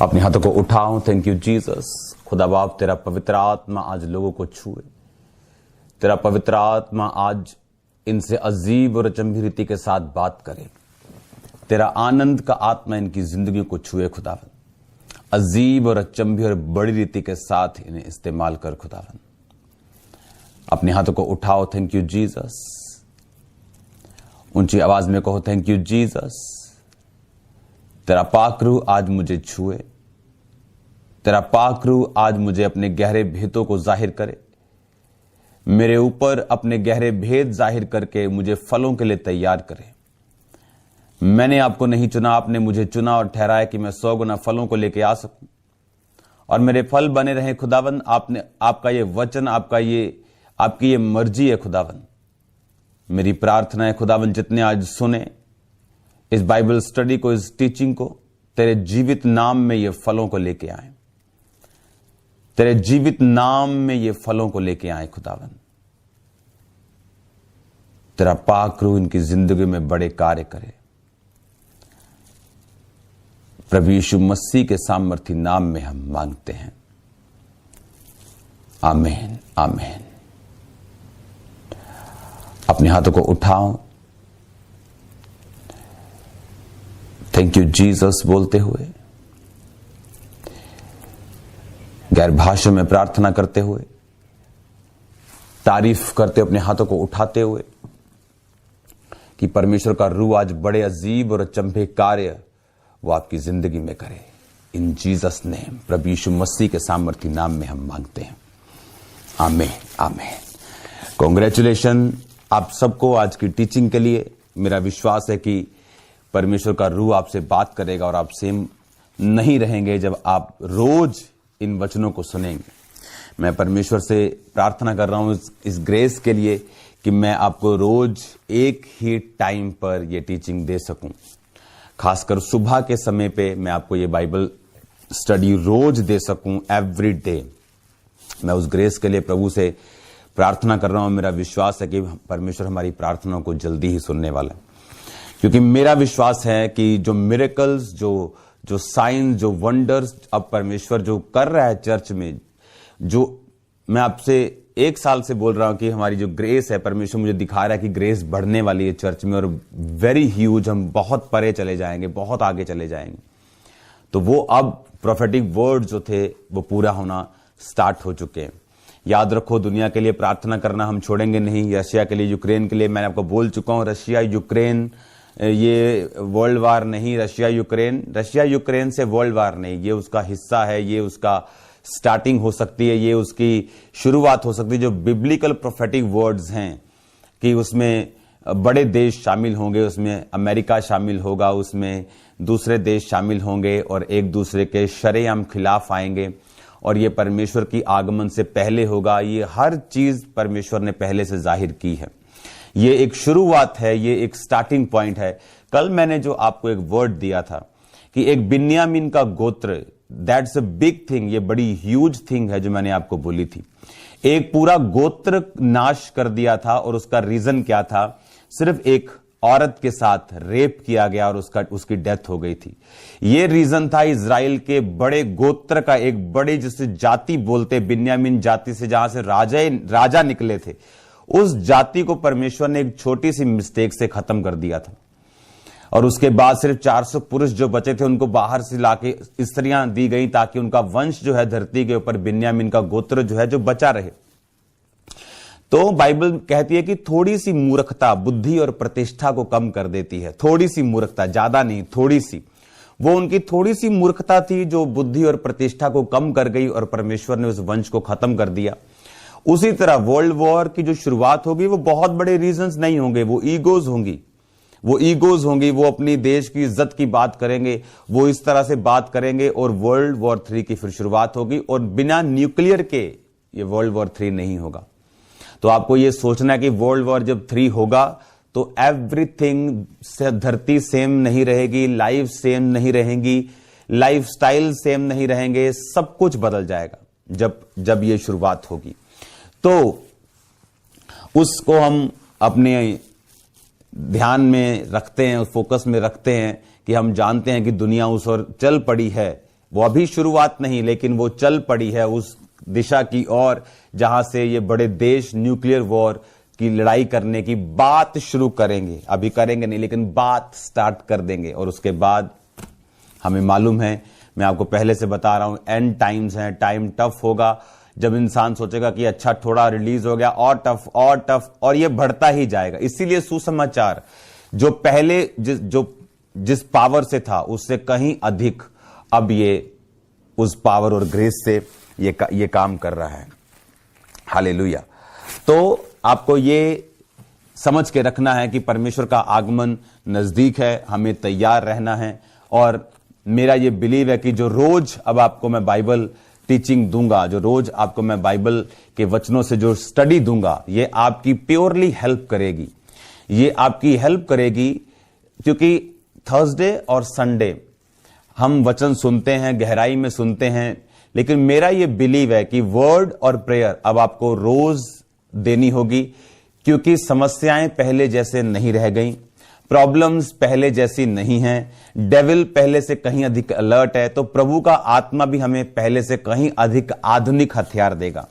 अपने हाथों को उठाओ। Thank you Jesus. खुदा बाप, तेरा पवित्र आत्मा आज लोगों को छुए। तेरा पवित्र आत्मा आज इनसे अजीब और अचंभी रीति के साथ बात करे। तेरा आनंद का आत्मा इनकी जिंदगी को छुए खुदावन। अजीब और अचंभी और बड़ी रीति के साथ इन्हें इस्तेमाल कर खुदावन। अपने हाथों को उठाओ। Thank you Jesus. ऊंची आवाज में कहो, थैंक यू जीसस। तेरा पाक रूह आज मुझे छुए। तेरा पाक रूह आज मुझे अपने गहरे भेदों को जाहिर करे। मेरे ऊपर अपने गहरे भेद जाहिर करके मुझे फलों के लिए तैयार करे। मैंने आपको नहीं चुना, आपने मुझे चुना और ठहराया कि मैं 100 गुना फलों को लेके आ सकूं और मेरे फल बने रहे खुदावन। आपका ये वचन, आपकी ये मर्जी है खुदावन। मेरी प्रार्थना है खुदावन, जितने आज सुने इस बाइबल स्टडी को, इस टीचिंग को, तेरे जीवित नाम में ये फलों को लेके आए। तेरे जीवित नाम में ये फलों को लेके आए खुदावन। तेरा पाक रूह इनकी जिंदगी में बड़े कार्य करे। प्रभु यीशु मसीह के सामर्थी नाम में हम मांगते हैं, आमीन आमीन। अपने हाथों को उठाओ। थैंक यू जीसस बोलते हुए, गैर भाषा में प्रार्थना करते हुए, तारीफ करते अपने हाथों को उठाते हुए कि परमेश्वर का रूह आज बड़े अजीब और अचंभे कार्य वो आपकी जिंदगी में करे। इन जीसस नेम, प्रभु यीशु मसीह के सामर्थी नाम में हम मांगते हैं, आमीन आमीन। कांग्रेचुलेशन आप सबको आज की टीचिंग के लिए। मेरा विश्वास है कि परमेश्वर का रूह आपसे बात करेगा और आप सेम नहीं रहेंगे जब आप रोज इन वचनों को सुनेंगे। मैं परमेश्वर से प्रार्थना कर रहा हूं इस ग्रेस के लिए कि मैं आपको रोज एक ही टाइम पर यह टीचिंग दे सकूं। खासकर सुबह के समय पे मैं आपको ये बाइबल स्टडी रोज दे सकूं, एवरी डे। मैं उस ग्रेस के लिए प्रभु से प्रार्थना कर रहा हूं। मेरा विश्वास है कि परमेश्वर हमारी प्रार्थनाओं को जल्दी ही सुनने वाला है, क्योंकि मेरा विश्वास है कि जो मिरेकल्स, जो साइन, जो वंडर्स अब परमेश्वर जो कर रहा है चर्च में, जो मैं आपसे 1 साल से बोल रहा हूं कि हमारी जो ग्रेस है, परमेश्वर मुझे दिखा रहा है कि ग्रेस बढ़ने वाली है चर्च में और वेरी ह्यूज। हम बहुत परे चले जाएंगे, बहुत आगे चले जाएंगे। तो वो अब प्रोफेटिक वर्ड जो थे वो पूरा होना स्टार्ट हो चुके हैं। याद रखो, दुनिया के लिए प्रार्थना करना हम छोड़ेंगे नहीं। रशिया के लिए, यूक्रेन के लिए मैंने आपको बोल चुका हूं। रशिया यूक्रेन ये वर्ल्ड वार नहीं। रशिया यूक्रेन से वर्ल्ड वार नहीं, ये उसका हिस्सा है, ये उसका स्टार्टिंग हो सकती है, ये उसकी शुरुआत हो सकती है। जो बिब्लिकल प्रोफेटिक वर्ड्स हैं कि उसमें बड़े देश शामिल होंगे, उसमें अमेरिका शामिल होगा, उसमें दूसरे देश शामिल होंगे और एक दूसरे के शरेआम खिलाफ आएंगे और ये परमेश्वर की आगमन से पहले होगा। ये हर चीज परमेश्वर ने पहले से जाहिर की है। ये एक शुरुआत है, ये एक स्टार्टिंग पॉइंट है। कल मैंने जो आपको एक वर्ड दिया था कि एक बिन्यामीन का गोत्र, दैट्स अ बिग थिंग। ये बड़ी ह्यूज थिंग है जो मैंने आपको बोली थी। एक पूरा गोत्र नाश कर दिया था और उसका रीजन क्या था? सिर्फ एक औरत के साथ रेप किया गया और उसकी डेथ हो गई थी। ये रीजन था इजराइल के बड़े गोत्र का, एक बड़े जिसे जाति बोलते, बिन्यामीन जाति से, जहां से राजा निकले थे, उस जाति को परमेश्वर ने एक छोटी सी मिस्टेक से खत्म कर दिया था। और उसके बाद सिर्फ 400 पुरुष जो बचे थे उनको बाहर से लाके स्त्रियां दी गई ताकि उनका वंश जो है धरती के ऊपर, बिन्यामीन का गोत्र जो है, जो बचा रहे। तो बाइबल कहती है कि थोड़ी सी मूर्खता बुद्धि और प्रतिष्ठा को कम कर देती है। थोड़ी सी मूर्खता, ज्यादा नहीं, थोड़ी सी। वो उनकी थोड़ी सी मूर्खता थी जो बुद्धि और प्रतिष्ठा को कम कर गई और परमेश्वर ने उस वंश को खत्म कर दिया। उसी तरह वर्ल्ड वॉर की जो शुरुआत होगी वो बहुत बड़े रीजंस नहीं होंगे, वो ईगोज होंगी। वो अपनी देश की इज्जत की बात करेंगे, वो इस तरह से बात करेंगे और वर्ल्ड वॉर 3 की फिर शुरुआत होगी। और बिना न्यूक्लियर के ये वर्ल्ड वॉर 3 नहीं होगा। तो आपको ये सोचना है कि वर्ल्ड वॉर जब 3 होगा तो एवरीथिंग से, धरती सेम नहीं रहेगी, लाइफ सेम नहीं रहेंगी, लाइफ स्टाइल सेम नहीं रहेंगे, सब कुछ बदल जाएगा जब ये शुरुआत होगी। तो उसको हम अपने ध्यान में रखते हैं, उस फोकस में रखते हैं कि हम जानते हैं कि दुनिया उस ओर चल पड़ी है वो अभी शुरुआत नहीं, लेकिन वो चल पड़ी है उस दिशा की ओर जहां से ये बड़े देश न्यूक्लियर वॉर की लड़ाई करने की बात शुरू करेंगे। अभी करेंगे नहीं, लेकिन बात स्टार्ट कर देंगे। और उसके बाद हमें मालूम है, मैं आपको पहले से बता रहा हूं, एंड टाइम्स हैं, टाइम टफ होगा। जब इंसान सोचेगा कि अच्छा थोड़ा रिलीज हो गया, और टफ और टफ, और ये बढ़ता ही जाएगा। इसीलिए सुसमाचार जो पहले जिस पावर से था उससे कहीं अधिक अब ये उस पावर और ग्रेस से ये काम कर रहा है। हालेलुया। तो आपको ये समझ के रखना है कि परमेश्वर का आगमन नजदीक है, हमें तैयार रहना है। और मेरा ये बिलीव है कि जो रोज अब आपको मैं बाइबल टीचिंग दूंगा, जो रोज आपको मैं बाइबल के वचनों से जो स्टडी दूंगा, ये आपकी प्योरली हेल्प करेगी। ये आपकी हेल्प करेगी क्योंकि थर्सडे और संडे हम वचन सुनते हैं, गहराई में सुनते हैं, लेकिन मेरा ये बिलीव है कि वर्ड और प्रेयर अब आपको रोज देनी होगी, क्योंकि समस्याएं पहले जैसे नहीं रह गई, प्रॉब्लम्स पहले जैसी नहीं हैं, डेविल पहले से कहीं अधिक अलर्ट है। तो प्रभु का आत्मा भी हमें पहले से कहीं अधिक आधुनिक हथियार देगा।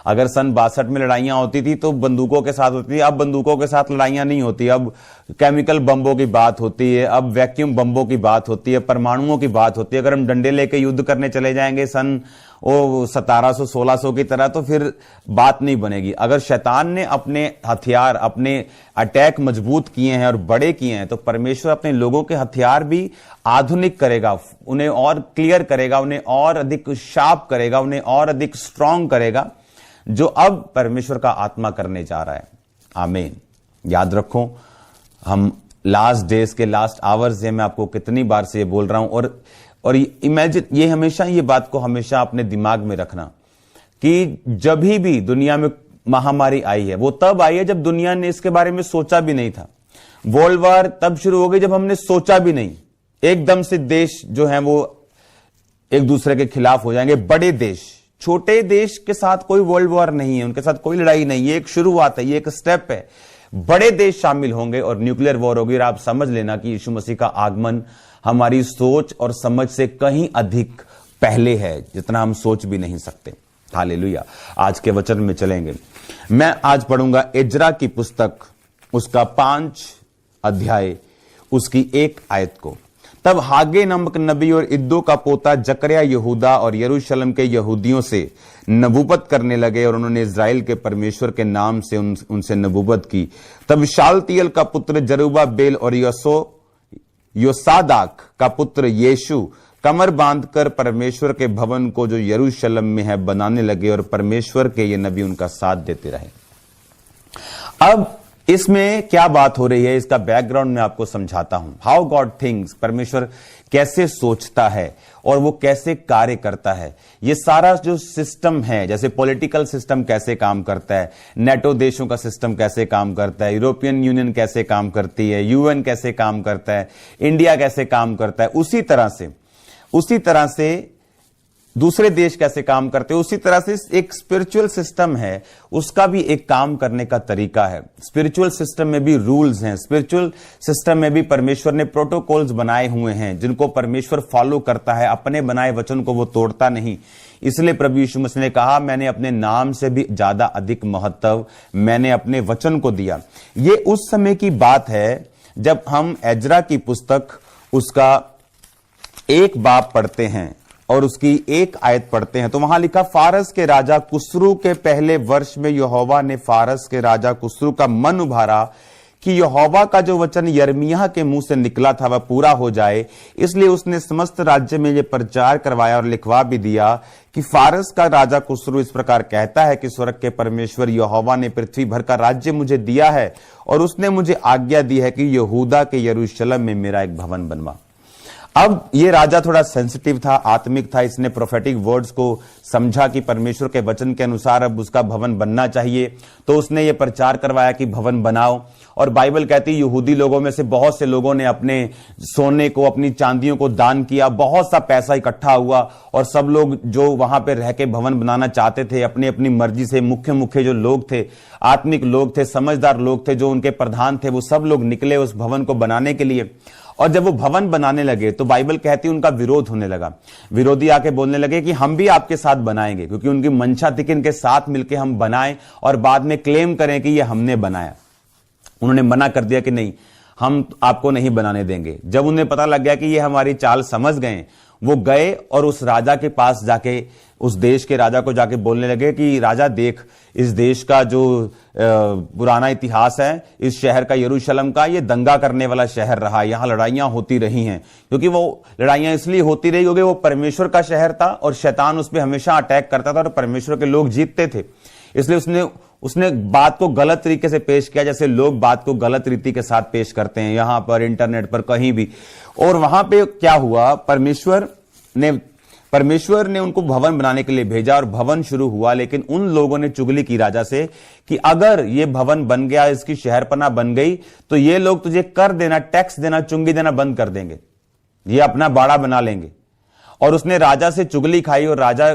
अगर सन 62 में लड़ाइयां होती थी तो बंदूकों के साथ होती थी, अब बंदूकों के साथ लड़ाइयां नहीं होती, अब केमिकल बम्बों की बात होती है, अब वैक्यूम बम्बों की बात होती है, परमाणुओं की बात होती है। अगर हम डंडे लेके युद्ध करने चले जाएंगे सन 1700-1600 की तरह, तो फिर बात नहीं बनेगी। अगर शैतान ने अपने हथियार, अपने अटैक मजबूत किए हैं और बड़े किए हैं, तो परमेश्वर अपने लोगों के हथियार भी आधुनिक करेगा, उन्हें और क्लियर करेगा, उन्हें और अधिक शार्प करेगा, उन्हें और अधिक स्ट्रांग करेगा, जो अब परमेश्वर का आत्मा करने जा रहा है। आमीन। याद रखो, हम लास्ट डेज के लास्ट आवर्स है, मैं आपको कितनी बार से ये बोल रहा हूं। और इमेजिन, ये हमेशा, ये बात को हमेशा अपने दिमाग में रखना कि जब भी दुनिया में महामारी आई है, वो तब आई है जब दुनिया ने इसके बारे में सोचा भी नहीं था। वर्ल्ड वॉर तब शुरू हो गई जब हमने सोचा भी नहीं। एकदम से देश जो है वो एक दूसरे के खिलाफ हो जाएंगे, बड़े देश। छोटे देश के साथ कोई वर्ल्ड वॉर नहीं है, उनके साथ कोई लड़ाई नहीं, ये एक शुरुआत है, ये एक स्टेप है। बड़े देश शामिल होंगे और न्यूक्लियर वॉर होगी। और आप समझ लेना कि यीशु मसीह का आगमन हमारी सोच और समझ से कहीं अधिक पहले है, जितना हम सोच भी नहीं सकते। हालेलुया। आज के वचन में चलेंगे। मैं आज पढ़ूंगा एजरा की पुस्तक, उसका 5 अध्याय, उसकी 1 आयत को। तब हागे नामक नबी और इद्दो का पोता जकरिया यहूदा और यरूशलेम के यहूदियों से नबूवत करने लगे, और उन्होंने इज़राइल के परमेश्वर के नाम से उनसे नबूवत की। तब शालतियल का पुत्र जरुब्बाबेल और योसादाक का पुत्र यीशु कमर बांधकर परमेश्वर के भवन को जो यरूशलेम में है बनाने लगे, और परमेश्वर के ये नबी उनका साथ देते रहे। अब इसमें क्या बात हो रही है, इसका बैकग्राउंड मैं आपको समझाता हूं। हाउ गॉड थिंक्स, परमेश्वर कैसे सोचता है और वो कैसे कार्य करता है। ये सारा जो सिस्टम है, जैसे पॉलिटिकल सिस्टम कैसे काम करता है, नेटो देशों का सिस्टम कैसे काम करता है, यूरोपियन यूनियन कैसे काम करती है, यूएन कैसे काम करता है, इंडिया कैसे काम करता है, उसी तरह से दूसरे देश कैसे काम करते हैं, उसी तरह से एक स्पिरिचुअल सिस्टम है, उसका भी एक काम करने का तरीका है। स्पिरिचुअल सिस्टम में भी रूल्स हैं, स्पिरिचुअल सिस्टम में भी परमेश्वर ने प्रोटोकॉल्स बनाए हुए हैं, जिनको परमेश्वर फॉलो करता है। अपने बनाए वचन को वो तोड़ता नहीं। इसलिए प्रभु यीशु मसीह ने कहा, मैंने अपने नाम से भी ज्यादा अधिक महत्व मैंने अपने वचन को दिया। ये उस समय की बात है जब हम एजरा की पुस्तक, उसका 1 बाब पढ़ते हैं और उसकी 1 आयत पढ़ते हैं, तो वहां लिखा, फारस के राजा कुस्रू के पहले वर्ष में यहोवा ने फारस के राजा कुस्रू का मन उभारा कि यहोवा का जो वचन यिर्मयाह के मुंह से निकला था वह पूरा हो जाए। इसलिए उसने समस्त राज्य में यह प्रचार करवाया और लिखवा भी दिया कि फारस का राजा कुस्रू इस प्रकार कहता है कि स्वर्ग के परमेश्वर यहोवा ने पृथ्वी भर का राज्य मुझे दिया है, और उसने मुझे आज्ञा दी है कि यहूदा के यरूशलेम में मेरा एक भवन बनवा। अब ये राजा थोड़ा सेंसिटिव था, आत्मिक था। इसने प्रोफेटिक वर्ड्स को समझा कि परमेश्वर के वचन के अनुसार अब उसका भवन बनना चाहिए, तो उसने ये प्रचार करवाया कि भवन बनाओ। और बाइबल कहती है यहूदी लोगों में से बहुत से लोगों ने अपने सोने को, अपनी चांदियों को दान किया, बहुत सा पैसा इकट्ठा हुआ, और सब लोग जो वहां पे रह के भवन बनाना चाहते थे अपनी अपनी मर्जी से, मुख्य जो लोग थे, आत्मिक लोग थे, समझदार लोग थे, जो उनके प्रधान थे, वो सब लोग निकले उस भवन को बनाने के लिए। और जब वो भवन बनाने लगे तो बाइबल कहती है उनका विरोध होने लगा। विरोधी आके बोलने लगे कि हम भी आपके साथ बनाएंगे, क्योंकि उनकी मंशा थी कि इनके साथ मिलकर हम बनाएं और बाद में क्लेम करें कि ये हमने बनाया। उन्होंने मना कर दिया कि नहीं, हम आपको नहीं बनाने देंगे। जब उन्हें पता लग गया कि ये हमारी चाल समझ गए, वो गए और उस राजा के पास जाके, उस देश के राजा को जाके बोलने लगे कि राजा देख, इस देश का जो पुराना इतिहास है, इस शहर का, यरूशलेम का, ये दंगा करने वाला शहर रहा, यहां लड़ाइयां होती रही हैं। क्योंकि वो लड़ाइयां इसलिए होती रही क्योंकि वो परमेश्वर का शहर था और शैतान उस पर हमेशा अटैक करता था और परमेश्वर के लोग जीतते थे। इसलिए उसने बात को गलत तरीके से पेश किया, जैसे लोग बात को गलत रीति के साथ पेश करते हैं, यहां पर, इंटरनेट पर, कहीं भी। और वहां पे क्या हुआ, परमेश्वर ने उनको भवन बनाने के लिए भेजा और भवन शुरू हुआ। लेकिन उन लोगों ने चुगली की राजा से कि अगर ये भवन बन गया, इसकी शहरपना बन गई, तो ये लोग तुझे कर देना, टैक्स देना, चुंगी देना बंद कर देंगे, ये अपना बाड़ा बना लेंगे। और उसने राजा से चुगली खाई और राजा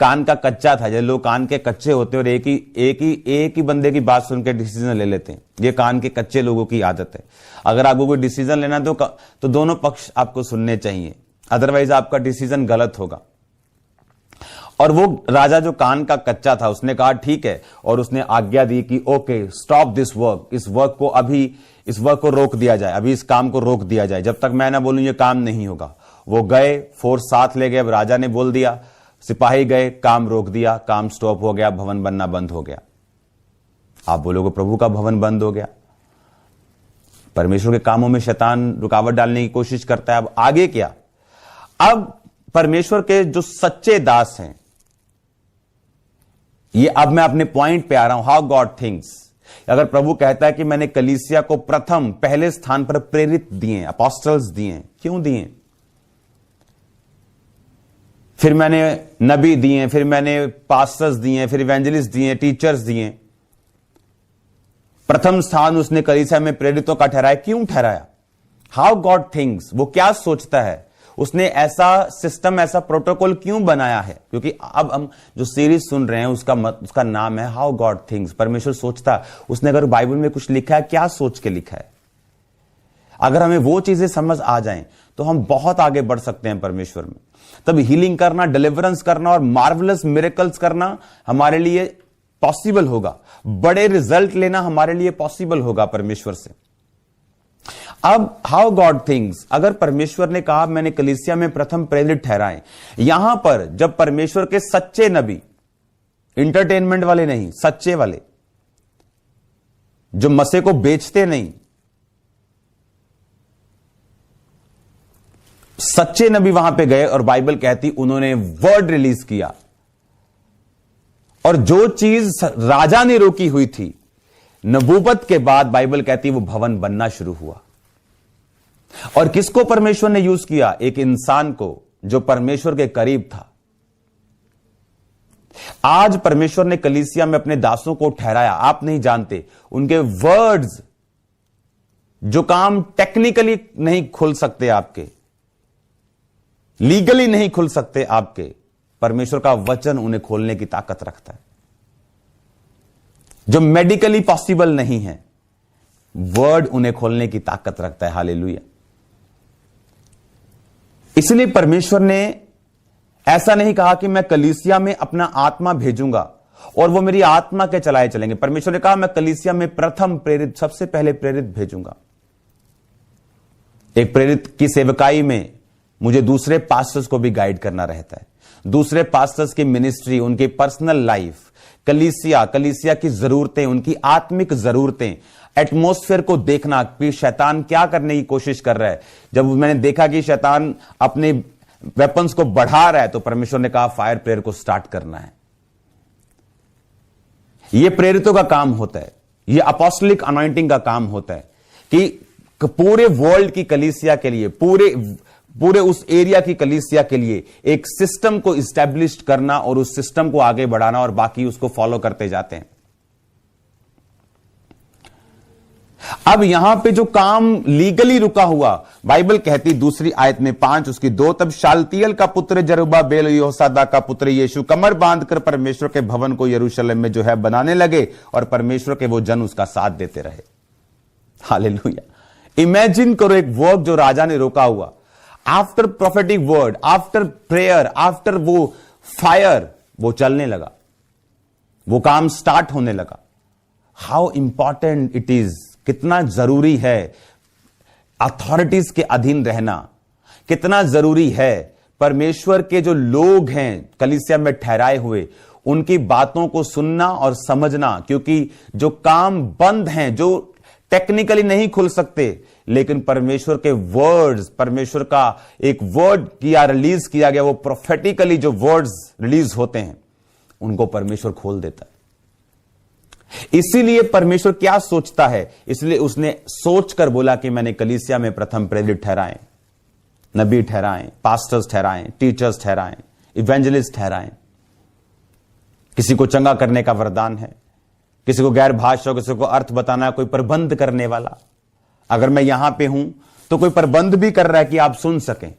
कान का कच्चा था। जैसे लोग कान के कच्चे होते हैं और एक ही बंदे की बात सुन के डिसीजन ले लेते हैं, ये कान के कच्चे लोगों की आदत है। अगर आपको कोई डिसीजन लेना तो दोनों पक्ष आपको सुनने चाहिए, अदरवाइज आपका डिसीजन गलत होगा। और वो राजा जो कान का कच्चा था, उसने कहा ठीक है, और उसने आज्ञा दी कि ओके, स्टॉप दिस वर्क, इस वर्क को रोक दिया जाए, अभी इस काम को रोक दिया जाए, जब तक मैं ना बोलूं ये काम नहीं होगा। वो गए, फोर्स साथ ले गए। अब राजा ने बोल दिया, सिपाही गए, काम रोक दिया, काम स्टॉप हो गया, भवन बनना बंद हो गया। आप बोलोगे प्रभु का भवन बंद हो गया। परमेश्वर के कामों में शैतान रुकावट डालने की कोशिश करता है। अब आगे क्या, अब परमेश्वर के जो सच्चे दास हैं, ये अब मैं अपने पॉइंट पे आ रहा हूं, हाउ गॉड थिंक्स। अगर प्रभु कहता है कि मैंने कलीसिया को प्रथम, पहले स्थान पर प्रेरित दिए, अपोस्टल्स दिए, क्यों दिए? फिर मैंने नबी दिए, फिर मैंने पास्टर्स दिए, फिर इवेंजलिस्ट दिए, टीचर्स दिए। प्रथम स्थान उसने कलीसिया में प्रेरितों का ठहराया, क्यों ठहराया? हाउ गॉड थिंक्स, वो क्या सोचता है, उसने ऐसा सिस्टम, ऐसा प्रोटोकॉल क्यों बनाया है? क्योंकि अब हम जो सीरीज सुन रहे हैं उसका नाम है हाउ गॉड थिंक्स। परमेश्वर सोचता, उसने अगर बाइबल में कुछ लिखा है, क्या सोच के लिखा है? अगर हमें वो चीजें समझ आ जाएं तो हम बहुत आगे बढ़ सकते हैं परमेश्वर में। तब हीलिंग करना, डिलीवरेंस करना और मार्वलस मिरेकल्स करना हमारे लिए पॉसिबल होगा। बड़े रिजल्ट लेना हमारे लिए पॉसिबल होगा परमेश्वर से। अब हाउ गॉड थिंक्स, अगर परमेश्वर ने कहा मैंने कलीसिया में प्रथम प्रेरित ठहराए, यहां पर जब परमेश्वर के सच्चे नबी, इंटरटेनमेंट वाले नहीं, सच्चे वाले, जो मसीह को बेचते नहीं, सच्चे नबी वहां पे गए और बाइबल कहती उन्होंने वर्ड रिलीज किया, और जो चीज राजा ने रोकी हुई थी नबूवत के बाद, बाइबल कहती वो भवन बनना शुरू हुआ। और किसको परमेश्वर ने यूज किया? एक इंसान को जो परमेश्वर के करीब था। आज परमेश्वर ने कलीसिया में अपने दासों को ठहराया। आप नहीं जानते, उनके वर्ड्स, जो काम टेक्निकली नहीं खुल सकते आपके, लीगली नहीं खुल सकते आपके, परमेश्वर का वचन उन्हें खोलने की ताकत रखता है। जो मेडिकली पॉसिबल नहीं है, वर्ड उन्हें खोलने की ताकत रखता है। हालेलुया। इसलिए परमेश्वर ने ऐसा नहीं कहा कि मैं कलीसिया में अपना आत्मा भेजूंगा और वो मेरी आत्मा के चलाए चलेंगे। परमेश्वर ने कहा मैं कलीसिया में प्रथम प्रेरित, सबसे पहले प्रेरित भेजूंगा। एक प्रेरित की सेवकाई में मुझे दूसरे पास्टर्स को भी गाइड करना रहता है। दूसरे पास्टर्स की मिनिस्ट्री, उनकी पर्सनल लाइफ, कलीसिया की जरूरतें, उनकी आत्मिक जरूरतें, एटमॉस्फेयर को देखना कि शैतान क्या करने की कोशिश कर रहा है। जब मैंने देखा कि शैतान अपने वेपन्स को बढ़ा रहा है, तो परमेश्वर ने कहा फायर प्रेयर को स्टार्ट करना है। यह प्रेरितों का काम होता है, यह अपोस्टलिक अनॉइंटिंग का काम होता है कि पूरे वर्ल्ड की कलीसिया के लिए, पूरे उस एरिया की कलीसिया के लिए एक सिस्टम को इस्टेब्लिश करना और उस सिस्टम को आगे बढ़ाना, और बाकी उसको फॉलो करते जाते हैं। अब यहां पे जो काम लीगली रुका हुआ, बाइबल कहती दूसरी आयत में 5 उसकी 2, तब शालतियल का पुत्र जरुब्बाबेल यहोसादा का पुत्र यीशु कमर बांधकर परमेश्वर के भवन को यरूशलेम में जो है बनाने लगे, और परमेश्वर के वो जन उसका साथ देते रहे। हालेलुया। इमेजिन करो एक वर्क जो राजा ने रोका हुआ, after prophetic word, after prayer, after वो फायर, वो चलने लगा, वो काम स्टार्ट होने लगा। हाउ इंपॉर्टेंट इट इज, कितना जरूरी है अथॉरिटीज के अधीन रहना, कितना जरूरी है परमेश्वर के जो लोग हैं कलीसिया में ठहराए हुए, उनकी बातों को सुनना और समझना, क्योंकि जो काम बंद हैं, जो टेक्निकली नहीं खुल सकते, लेकिन परमेश्वर के वर्ड्स, परमेश्वर का एक वर्ड रिलीज किया गया, वो प्रोफेटिकली जो वर्ड्स रिलीज होते हैं, उनको परमेश्वर खोल देता है। इसीलिए परमेश्वर क्या सोचता है, इसलिए उसने सोचकर बोला कि मैंने कलीसिया में प्रथम प्रेरित ठहराए, नबी ठहराए, पास्टर्स ठहराए, टीचर्स ठहराए, इवेंजलिस्ट ठहराए। किसी को चंगा करने का वरदान है, किसी को गैर भाषा, किसी को अर्थ बताना, कोई प्रबंध करने वाला। अगर मैं यहां पे हूं तो कोई प्रबंध भी कर रहा है कि आप सुन सकें,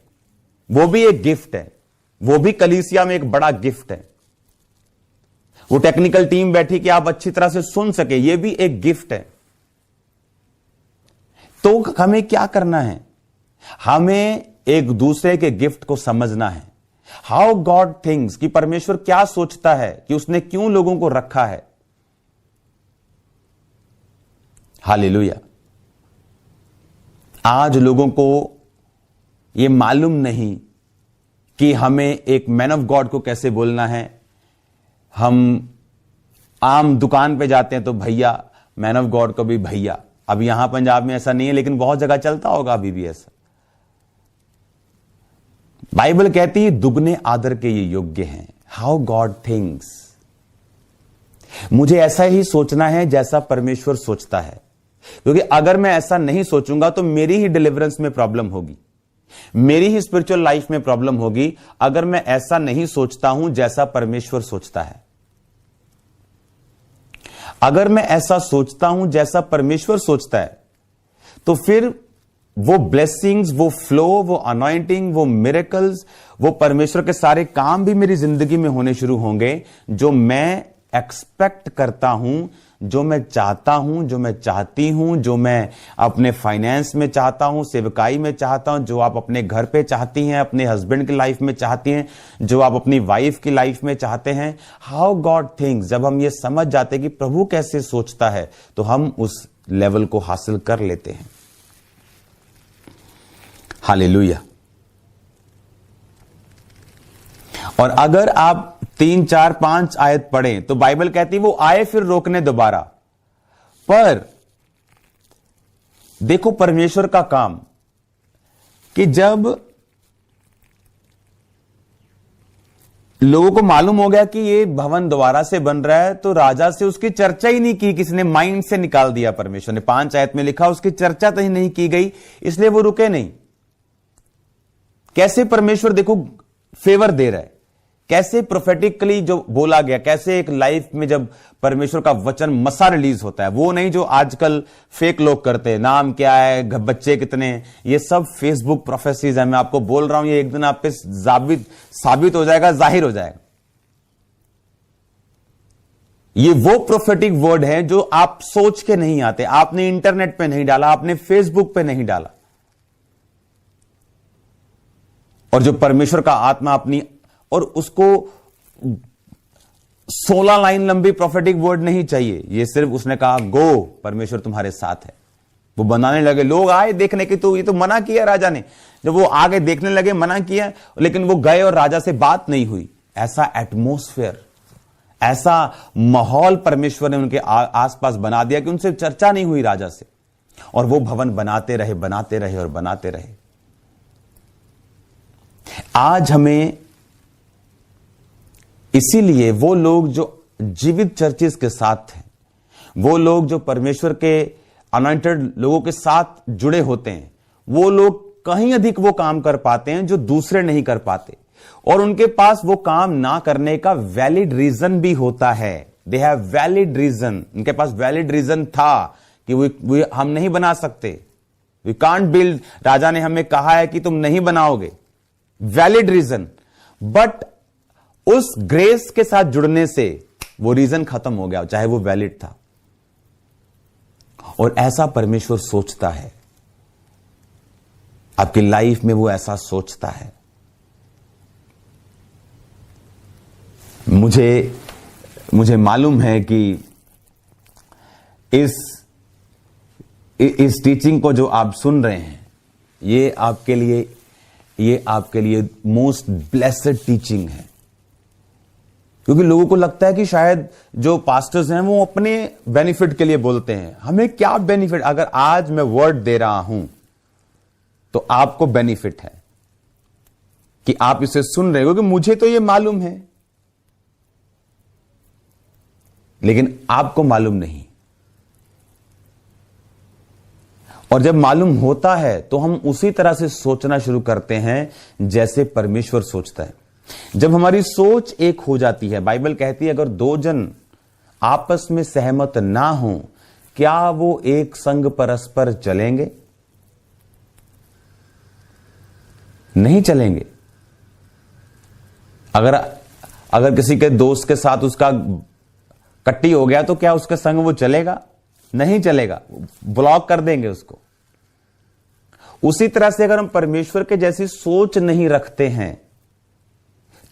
वो भी एक गिफ्ट है, वो भी कलीसिया में एक बड़ा गिफ्ट है। वो टेक्निकल टीम बैठी कि आप अच्छी तरह से सुन सके, ये भी एक गिफ्ट है। तो हमें क्या करना है, हमें एक दूसरे के गिफ्ट को समझना है। हाउ गॉड थिंक्स, कि परमेश्वर क्या सोचता है, कि उसने क्यों लोगों को रखा है। हालेलुया। आज लोगों को यह मालूम नहीं कि हमें एक मैन ऑफ गॉड को कैसे बोलना है। हम आम दुकान पे जाते हैं तो भैया, मैन ऑफ गॉड को भी भैया। अब यहां पंजाब में ऐसा नहीं है, लेकिन बहुत जगह चलता होगा अभी भी ऐसा। बाइबल कहती है दुगने आदर के ये योग्य हैं। हाउ गॉड थिंक्स, मुझे ऐसा ही सोचना है जैसा परमेश्वर सोचता है, क्योंकि अगर मैं ऐसा नहीं सोचूंगा तो मेरी ही डिलीवरेंस में प्रॉब्लम होगी, मेरी ही स्पिरिचुअल लाइफ में प्रॉब्लम होगी, अगर मैं ऐसा नहीं सोचता हूं जैसा परमेश्वर सोचता है। अगर मैं ऐसा सोचता हूं जैसा परमेश्वर सोचता है, तो फिर वो ब्लेसिंग्स, वो फ्लो, वो अनॉइंटिंग, वो मिरेकल्स, वो परमेश्वर के सारे काम भी मेरी जिंदगी में होने शुरू होंगे, जो मैं एक्सपेक्ट करता हूं, जो मैं चाहता हूं, जो मैं चाहती हूं, जो मैं अपने फाइनेंस में चाहता हूं, सेवकाई में चाहता हूं, जो आप अपने घर पे चाहती हैं, अपने हस्बैंड की लाइफ में चाहती हैं, जो आप अपनी वाइफ की लाइफ में चाहते हैं। हाउ गॉड थिंक्स, जब हम ये समझ जाते हैं कि प्रभु कैसे सोचता है, तो हम उस लेवल को हासिल कर लेते हैं। हालेलुया। और अगर आप 3, 4, 5 आयत पढ़ें तो बाइबल कहती है वो आए फिर रोकने दोबारा। पर देखो परमेश्वर का काम, कि जब लोगों को मालूम हो गया कि ये भवन दोबारा से बन रहा है, तो राजा से उसकी चर्चा ही नहीं की, किसी ने माइंड से निकाल दिया। परमेश्वर ने 5 आयत में लिखा उसकी चर्चा तो ही नहीं की गई, इसलिए वो रुके नहीं। कैसे परमेश्वर देखो फेवर दे रहा है, कैसे प्रोफेटिकली जो बोला गया, कैसे एक लाइफ में जब परमेश्वर का वचन मसा रिलीज होता है, वो नहीं जो आजकल फेक लोग करते हैं, नाम क्या है, बच्चे कितने, ये सब फेसबुक प्रोफेसीज है। मैं आपको बोल रहा हूं ये एक दिन आप पे साबित हो जाएगा, जाहिर हो जाएगा। ये वो प्रोफेटिक वर्ड है जो आप सोच के नहीं आते, आपने इंटरनेट पे नहीं डाला, आपने फेसबुक पे नहीं डाला, और जो परमेश्वर का आत्मा अपनी, और उसको 16 लाइन लंबी प्रोफेटिक वर्ड नहीं चाहिए, ये सिर्फ उसने कहा गो, परमेश्वर तुम्हारे साथ है। वो बनाने लगे, लोग आए देखने की, तो ये तो मना किया राजा ने, जब वो आगे देखने लगे मना किया, लेकिन वो गए और राजा से बात नहीं हुई। ऐसा एटमॉस्फेयर, ऐसा माहौल परमेश्वर ने उनके आसपास बना दिया कि उनसे चर्चा नहीं हुई राजा से, और वो भवन बनाते रहे, बनाते रहे और बनाते रहे। आज हमें इसीलिए वो लोग जो जीवित चर्चेस के साथ हैं, वो लोग जो परमेश्वर के अनॉइंटेड लोगों के साथ जुड़े होते हैं, वो लोग कहीं अधिक वो काम कर पाते हैं जो दूसरे नहीं कर पाते, और उनके पास वो काम ना करने का वैलिड रीजन भी होता है। दे हैव वैलिड रीजन, उनके पास वैलिड रीजन था कि हम नहीं बना सकते, वी कांट बिल्ड। राजा ने हमें कहा है कि तुम नहीं बनाओगे, वैलिड रीजन, बट उस ग्रेस के साथ जुड़ने से वो रीजन खत्म हो गया, चाहे वो वैलिड था। और ऐसा परमेश्वर सोचता है। आपकी लाइफ में वो ऐसा सोचता है। मुझे मालूम है कि इस टीचिंग को जो आप सुन रहे हैं, ये आपके लिए मोस्ट ब्लेस्ड टीचिंग है। क्योंकि लोगों को लगता है कि शायद जो पास्टर्स हैं वो अपने बेनिफिट के लिए बोलते हैं। हमें क्या बेनिफिट? अगर आज मैं वर्ड दे रहा हूं तो आपको बेनिफिट है कि आप इसे सुन रहे हो, क्योंकि मुझे तो ये मालूम है, लेकिन आपको मालूम नहीं। और जब मालूम होता है तो हम उसी तरह से सोचना शुरू करते हैं जैसे परमेश्वर सोचता है। जब हमारी सोच एक हो जाती है, बाइबल कहती है अगर दो जन आपस में सहमत ना हो, क्या वो एक संग परस्पर चलेंगे? नहीं चलेंगे। अगर किसी के दोस्त के साथ उसका कट्टी हो गया तो क्या उसके संग वो चलेगा? नहीं चलेगा, ब्लॉक कर देंगे उसको। उसी तरह से अगर हम परमेश्वर के जैसी सोच नहीं रखते हैं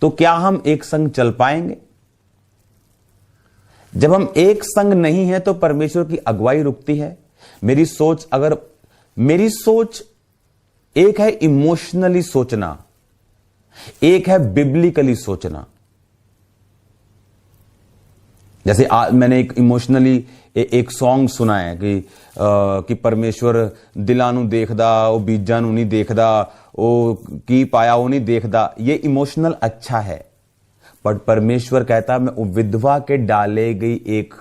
तो क्या हम एक संग चल पाएंगे? जब हम एक संग नहीं है तो परमेश्वर की अगुवाई रुकती है। मेरी सोच एक है इमोशनली सोचना, एक है बिब्लिकली सोचना। जैसे मैंने एक इमोशनली एक सॉन्ग सुना है कि परमेश्वर दिलानू देखदा, वो बीजानू नहीं देखदा, वो की पाया वो नहीं देखदा। ये इमोशनल अच्छा है, पर परमेश्वर कहता मैं विधवा के डाले गई एक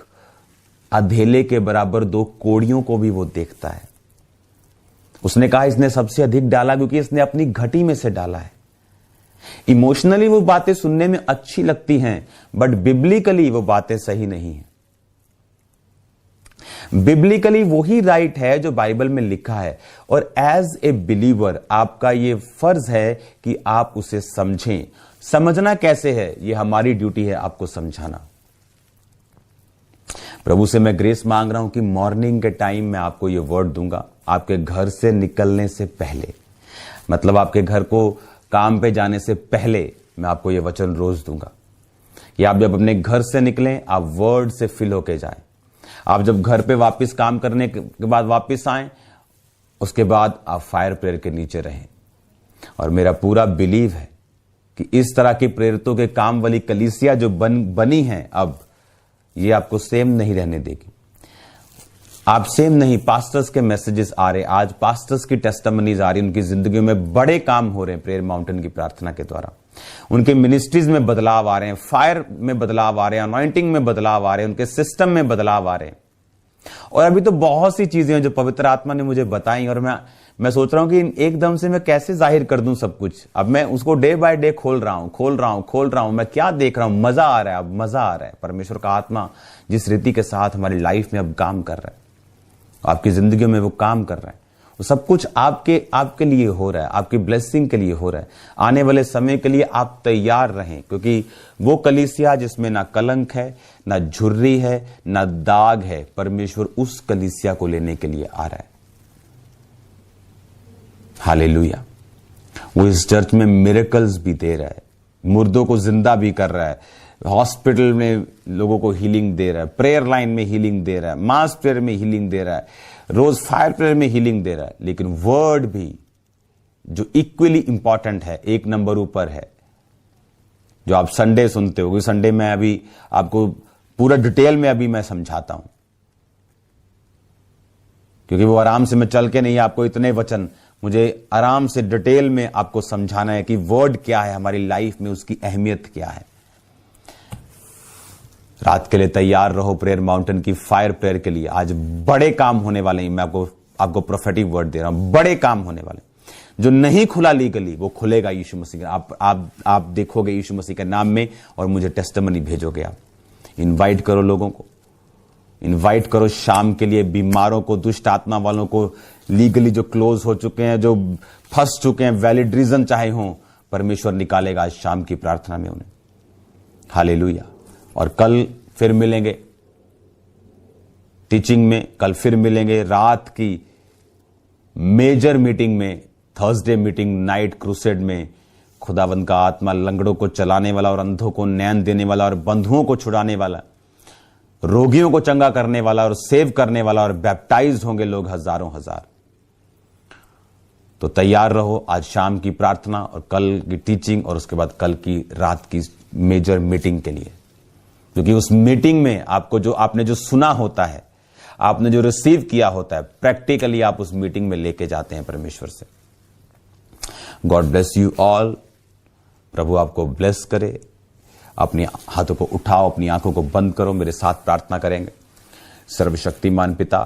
अधेले के बराबर दो कोड़ियों को भी वो देखता है। उसने कहा इसने सबसे अधिक डाला क्योंकि इसने अपनी घटी में से डाला है। इमोशनली वो बातें सुनने में अच्छी लगती हैं, बट बिब्लिकली वो बातें सही नहीं है। बिब्लिकली वही राइट है जो बाइबल में लिखा है, और एज ए बिलीवर आपका ये फर्ज है कि आप उसे समझें। समझना कैसे है, ये हमारी ड्यूटी है आपको समझाना। प्रभु से मैं ग्रेस मांग रहा हूं कि मॉर्निंग के टाइम में आपको ये वर्ड दूंगा, आपके घर से निकलने से पहले, मतलब आपके घर को काम पे जाने से पहले मैं आपको ये वचन रोज दूंगा कि आप जब अपने घर से निकलें आप वर्ड से फिल होके जाएं। आप जब घर पे वापस काम करने के बाद वापस आएं, उसके बाद आप फायर प्रेयर के नीचे रहें। और मेरा पूरा बिलीव है कि इस तरह की प्रेरितों के काम वाली कलीसिया जो बनी है, अब ये आपको सेम नहीं रहने देगी। आप सेम नहीं, पास्टर्स के मैसेजेस आ रहे, आज पास्टर्स की टेस्टिमनीज आ रही, उनकी जिंदगी में बड़े काम हो रहे हैं प्रेयर माउंटेन की प्रार्थना के द्वारा। उनके मिनिस्ट्रीज में बदलाव आ रहे हैं, फायर में बदलाव आ रहे हैं, अनॉइंटिंग में बदलाव आ रहे हैं, उनके सिस्टम में बदलाव आ रहे हैं। और अभी तो बहुत सी चीजें हैं जो पवित्र आत्मा ने मुझे बताई, और मैं सोच रहा हूं कि एकदम से मैं कैसे जाहिर कर दूं सब कुछ। अब मैं उसको डे बाय डे खोल रहा हूं। मैं क्या देख रहा हूं, मजा आ रहा है, अब मजा आ रहा है। परमेश्वर का आत्मा जिस रीति के साथ हमारी लाइफ में अब काम कर रहा है, आपकी जिंदगी में वो काम कर रहा है, वो सब कुछ आपके लिए हो रहा है, आपकी ब्लेसिंग के लिए हो रहा है। आने वाले समय के लिए आप तैयार रहें, क्योंकि वो कलीसिया जिसमें ना कलंक है, ना झुर्री है, ना दाग है, परमेश्वर उस कलीसिया को लेने के लिए आ रहा है। हालेलुया। वो इस चर्च में मिरेकल्स भी दे रहा है, मुर्दों को जिंदा भी कर रहा है, हॉस्पिटल में लोगों को हीलिंग दे रहा है, प्रेयर लाइन में हीलिंग दे रहा है, मास प्रेयर में हीलिंग दे रहा है, रोज फायर प्रेयर में हीलिंग दे रहा है। लेकिन वर्ड भी जो इक्वली इंपॉर्टेंट है, एक नंबर ऊपर है, जो आप संडे सुनते हो, संडे में अभी आपको पूरा डिटेल में अभी मैं समझाता हूं, क्योंकि वो आराम से मैं चल के नहीं, आपको इतने वचन मुझे आराम से डिटेल में आपको समझाना है कि वर्ड क्या है हमारी लाइफ में, उसकी अहमियत क्या है। रात के लिए तैयार रहो प्रेयर माउंटेन की फायर प्रेयर के लिए। आज बड़े काम होने वाले हैं, मैं आपको प्रोफेटिक वर्ड दे रहा हूं, बड़े काम होने वाले। जो नहीं खुला लीगली वो खुलेगा यीशु मसीह का। आप देखोगे यीशु मसीह के नाम में, और मुझे टेस्टिमनी भेजोगे। आप इनवाइट करो लोगों को, इनवाइट करो शाम के लिए, बीमारों को, दुष्ट आत्मा वालों को, लीगली जो क्लोज हो चुके हैं, जो फंस चुके हैं, वैलिड रीजन चाहे हो, परमेश्वर निकालेगा आज शाम की प्रार्थना में उन्हें। हालेलुया। और कल फिर मिलेंगे टीचिंग में, कल फिर मिलेंगे रात की मेजर मीटिंग में, थर्सडे मीटिंग नाइट क्रूसेड में खुदावंद का आत्मा लंगड़ों को चलाने वाला और अंधों को नैन देने वाला और बंधुओं को छुड़ाने वाला, रोगियों को चंगा करने वाला और सेव करने वाला, और बैप्टाइज्ड होंगे लोग हजारों हजार। तो तैयार रहो आज शाम की प्रार्थना और कल की टीचिंग और उसके बाद कल की रात की मेजर मीटिंग के लिए, क्योंकि उस मीटिंग में आपने जो सुना होता है, आपने जो रिसीव किया होता है, प्रैक्टिकली आप उस मीटिंग में लेके जाते हैं परमेश्वर से। God bless you all. प्रभु आपको ब्लेस करे। अपने हाथों को उठाओ, अपनी आंखों को बंद करो, मेरे साथ प्रार्थना करेंगे। सर्वशक्तिमान पिता,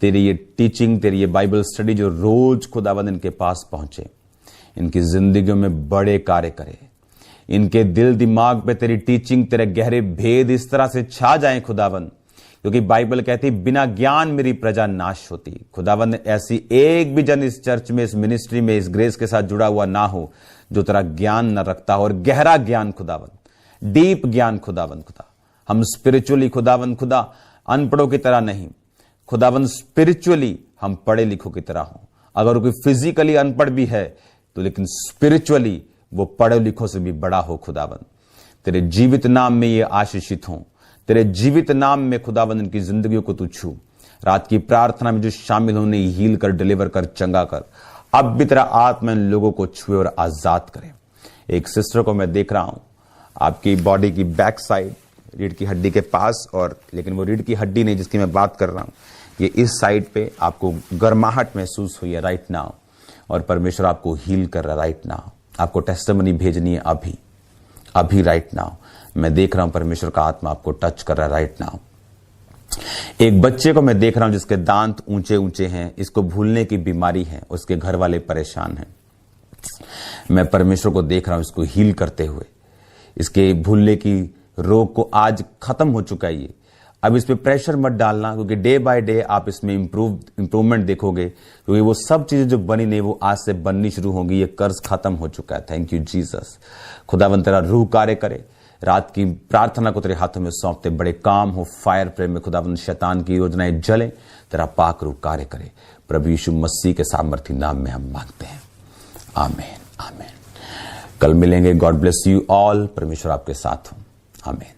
तेरी ये टीचिंग, तेरी ये बाइबल स्टडी जो रोज खुदावंद इनके पास पहुंचे, इनकी जिंदगियों में बड़े कार्य करे। इनके दिल दिमाग पे तेरी टीचिंग, तेरे गहरे भेद इस तरह से छा जाएं खुदावंद, क्योंकि बाइबल कहती बिना ज्ञान मेरी प्रजा नाश होती। खुदावंद ऐसी एक भी जन इस चर्च में, इस मिनिस्ट्री में, इस ग्रेस के साथ जुड़ा हुआ ना हो जो तेरा ज्ञान न रखता हो, और गहरा ज्ञान खुदावंद, डीप ज्ञान खुदावंद खुदा। हम स्पिरिचुअली खुदावंद खुदा अनपढ़ों की तरह नहीं खुदावंद, स्पिरिचुअली हम पढ़े लिखों की तरह हो। अगर कोई फिजिकली अनपढ़ भी है तो लेकिन स्पिरिचुअली वो पढ़े लिखों से भी बड़ा हो खुदावंद। तेरे जीवित नाम में ये आशीषित हो, तेरे जीवित नाम में खुदावंद इनकी जिंदगियों को तू छू। रात की प्रार्थना में जो शामिल होने, हील कर, डिलीवर कर, चंगा कर। अब भी तेरा आत्मा इन लोगों को छुए और आजाद करे। एक सिस्टर को मैं देख रहा हूं आपकी बॉडी की बैक साइड, रीढ़ की हड्डी के पास, और लेकिन वो रीढ़ की हड्डी नहीं जिसकी मैं बात कर रहा हूं, ये इस साइड पे आपको गर्माहट महसूस हुई है राइट नाउ, और परमेश्वर आपको हील कर रहा है राइट नाउ। आपको टेस्टिमनी भेजनी है अभी राइट नाउ। मैं देख रहा हूं परमेश्वर का आत्मा आपको टच कर रहा है राइट नाउ। एक बच्चे को मैं देख रहा हूं जिसके दांत ऊंचे ऊंचे हैं, इसको भूलने की बीमारी है, उसके घर वाले परेशान हैं। मैं परमेश्वर को देख रहा हूं इसको हील करते हुए। इसके भूलने की रोग को आज खत्म हो चुका है ये। अब इस पे प्रेशर मत डालना, क्योंकि डे बाय डे आप इसमें इंप्रूवमेंट देखोगे, क्योंकि वो सब चीजें जो बनी नहीं वो आज से बननी शुरू होंगी। ये कर्ज खत्म हो चुका है। Thank you Jesus. खुदावंद तेरा रूह कार्य करे। रात की प्रार्थना को तेरे हाथों में सौंपते, बड़े काम हो फायर प्रेम में खुदावंद, शैतान की योजनाएं जले, तेरा पाक रूह कार्य करे। प्रभु यीशु मसीह के सामर्थी नाम में हम मांगते हैं, आमीन आमीन। कल मिलेंगे। God bless you all. परमेश्वर आपके साथ हो। आमीन।